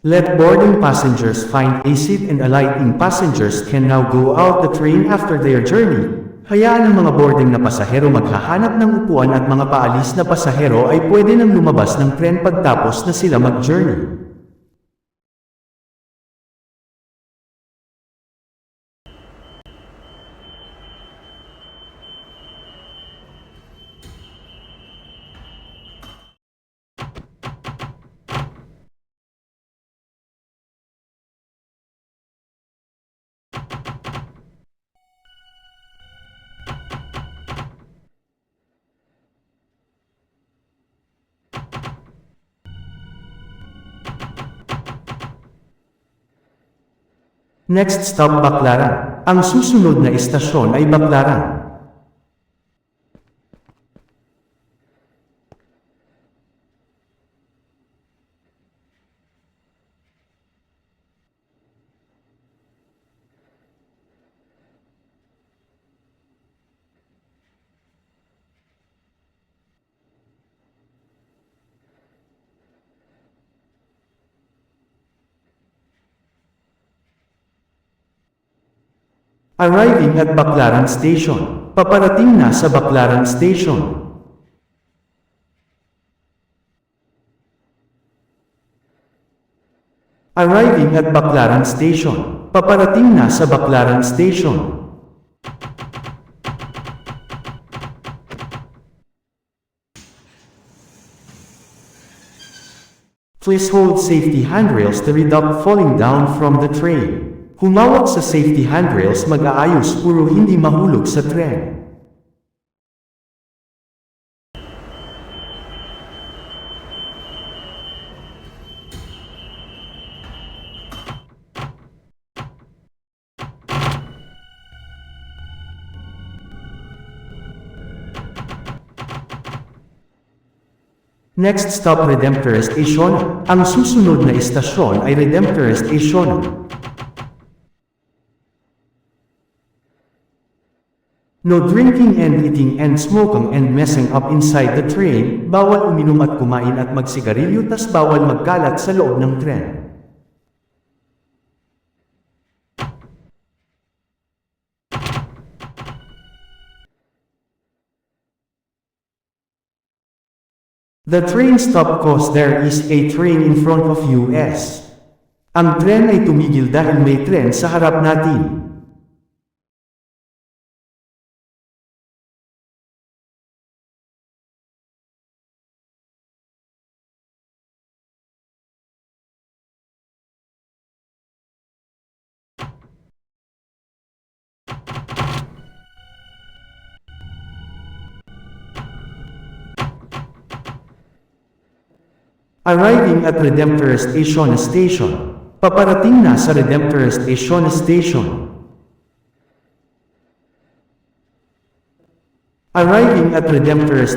Let boarding passengers find a seat and alighting passengers can now go out the train after their journey. Hayaan ang mga boarding na pasahero maghahanap ng upuan at mga paalis na pasahero ay pwede nang lumabas ng tren pagtapos na sila mag-journey. Next stop Baclaran. Ang susunod na istasyon ay Baclaran. Arriving at Baclaran Station. Paparating na sa Baclaran Station. Arriving at Baclaran Station. Paparating na sa Baclaran Station. Please hold safety handrails to reduct falling down from the train. Humawak sa safety handrails mag-aayos puro hindi mahulog sa tren. Next stop Redemptor Station. Ang susunod na istasyon ay Redemptor Station. No drinking and eating and smoking and messing up inside the train. Bawal uminom at kumain at magsigarilyo tas bawal magkalat sa loob ng tren. The train stop cause there is a train in front of us. Ang tren ay tumigil dahil may tren sa harap natin. Arriving at Redemptor Station. Paparating na sa Redemptor Station. Arriving at Redemptor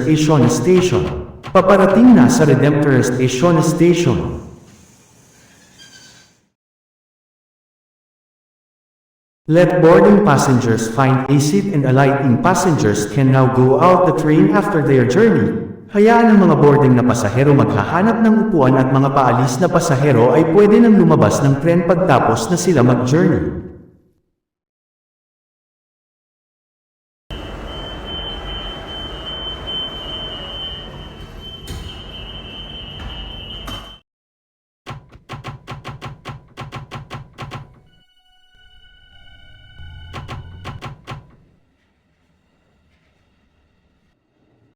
Station. Paparating na sa Redemptor Station. Let boarding passengers find a seat and alighting passengers can now go out the train after their journey. Hayaan ang mga boarding na pasahero maghahanap ng upuan at mga paalis na pasahero ay pwede nang lumabas ng tren pagtapos na sila mag-journey.